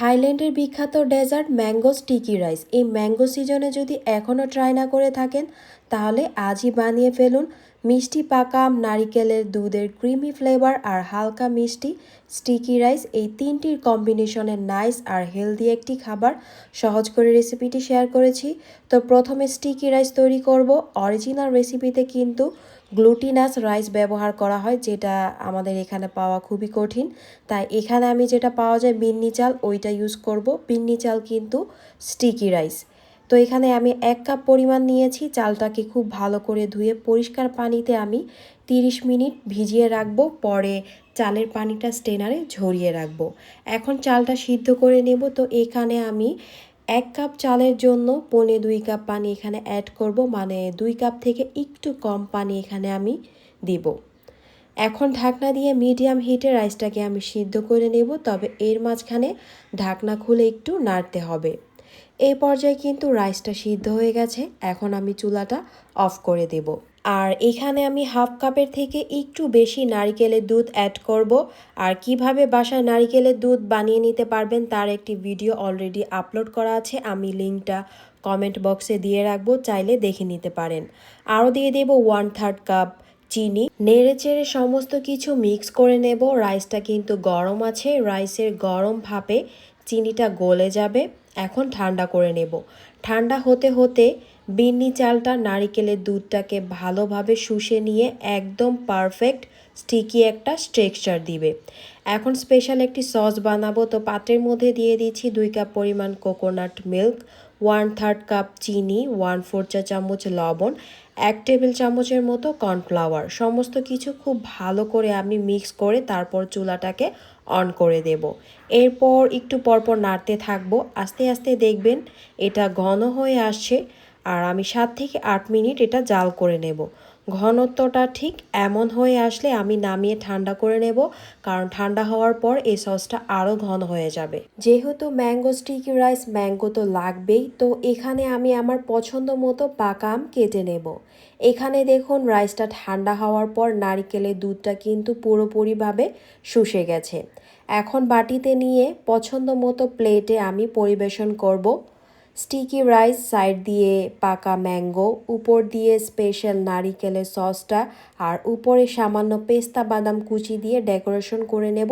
থাইল্যান্ডের বিখ্যাত dessert mango sticky rice. এই ম্যাঙ্গো সিজনে যদি এখনও ট্রাই না করে থাকেন তাহলে আজই বানিয়ে ফেলুন। মিষ্টি পাকা আম, নারিকেলের দুধের ক্রিমি ফ্লেভার আর হালকা মিষ্টি স্টিকি রাইস, এই তিনটির কম্বিনেশনে নাইস আর হেলদি একটি খাবার। সহজ করে রেসিপিটি শেয়ার করেছি। তো প্রথমে স্টিকি রাইস তৈরি করব। অরিজিনাল রেসিপিতে কিন্তু গ্লুটিনাস রাইস ব্যবহার করা হয়, যেটা আমাদের এখানে পাওয়া খুবই কঠিন। তাই এখানে আমি যেটা পাওয়া যায় বিন্নি চাল, ওইটা ইউজ করব। বিন্নি চাল কিন্তু স্টিকি রাইস। তো এখানে আমি 1 কাপ পরিমাণ নিয়েছি। চালটাকে খুব ভালো করে ধুয়ে পরিষ্কার পানিতে আমি 30 মিনিট ভিজিয়ে রাখবো, পরে চালের পানিটা স্ট্রেনারে ঝরিয়ে রাখবো। এখন চালটা সিদ্ধ করে নেব। তো এখানে আমি 1 কাপ চালের জন্য 1.25 কাপ পানি এখানে অ্যাড করব, মানে 2 কাপ থেকে একটু কম পানি এখানে আমি দিব। এখন ঢাকনা দিয়ে মিডিয়াম হিটে রাইসটাকে আমি সিদ্ধ করে নেব, তবে এর মাঝখানে ঢাকনা খুলে একটু নাড়তে হবে। এই পর্যায়ে কিন্তু রাইসটা সিদ্ধ হয়ে গেছে। এখন আমি চুলাটা অফ করে দেব। আর এখানে আমি হাফ কাপের থেকে একটু বেশি নারিকেলের দুধ অ্যাড করব। আর কিভাবে বাসায় নারিকেলের দুধ বানিয়ে নিতে পারবেন তার একটি ভিডিও অলরেডি আপলোড করা আছে, আমি লিঙ্কটা কমেন্ট বক্সে দিয়ে রাখবো, চাইলে দেখে নিতে পারেন। আরও দিয়ে দেব 1/3 কাপ চিনি। নেড়ে চেড়ে সমস্ত কিছু মিক্স করে নেব। রাইসটা কিন্তু গরম আছে, রাইসের গরম ভাপে চিনিটা গলে যাবে। এখন ঠান্ডা করে নেব। ঠান্ডা হতে হতে বিন্নি চালটা নারিকেলের দুধটাকে ভালোভাবে শুষে নিয়ে একদম পারফেক্ট স্টিকি একটা টেক্সচার দিবে। এখন স্পেশাল একটি সস বানাবো। তো পাত্রের মধ্যে দিয়ে দিচ্ছি 2 কাপ পরিমাণ কোকোনাট মিল্ক, 1/3 কাপ চিনি, 1/4 চা চামচ লবণ, 1 টেবিল চামচের মতো কর্নফ্লাওয়ার। সমস্ত কিছু খুব ভালো করে আমি মিক্স করে তারপর চুলাটাকে অন করে দেব। এরপর একটু পরপর নাড়তে থাকবো। আস্তে আস্তে দেখবেন এটা ঘন হয়ে আসছে। আর আমি 7 থেকে 8 মিনিট এটা জাল করে নেব। ঘনত্বটা ঠিক এমন হয়ে আসলে আমি নামিয়ে ঠান্ডা করে নেব, কারণ ঠান্ডা হওয়ার পর এই সসটা আরও ঘন হয়ে যাবে। যেহেতু ম্যাঙ্গো স্টিকি রাইস, ম্যাঙ্গো তো লাগবেই। তো এখানে আমি আমার পছন্দ মতো পাকা আম কেটে নেব। এখানে দেখুন রাইসটা ঠান্ডা হওয়ার পর নারিকেলের দুধটা কিন্তু পুরোপুরিভাবে শুষে গেছে। এখন বাটিতে নিয়ে পছন্দ মতো প্লেটে আমি পরিবেশন করব। স্টিকি রাইস, সাইড দিয়ে পাকা ম্যাঙ্গো, উপর দিয়ে স্পেশাল নারিকেলের সসটা, আর উপরে সামান্য পেস্তা বাদাম কুচি দিয়ে ডেকোরেশন করে নেব।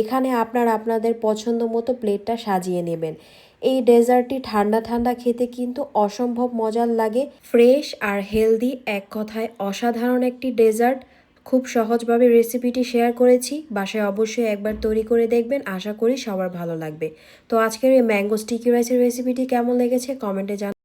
এখানে আপনাদের পছন্দ মতো প্লেটটা সাজিয়ে নেবেন। এই ডেজার্টটি ঠান্ডা ঠান্ডা খেতে কিন্তু অসম্ভব মজার লাগে। ফ্রেশ আর হেলদি, এক কথায় অসাধারণ একটি ডেজার্ট। খুব সহজভাবে রেসিপিটি শেয়ার করেছি। বাসায় অবশ্যই একবার তৈরি করে দেখবেন, আশা করি সবার ভালো লাগবে। তো আজকের এই ম্যাঙ্গো স্টিকি রাইসের রেসিপিটি কেমন লেগেছে কমেন্টে জানান।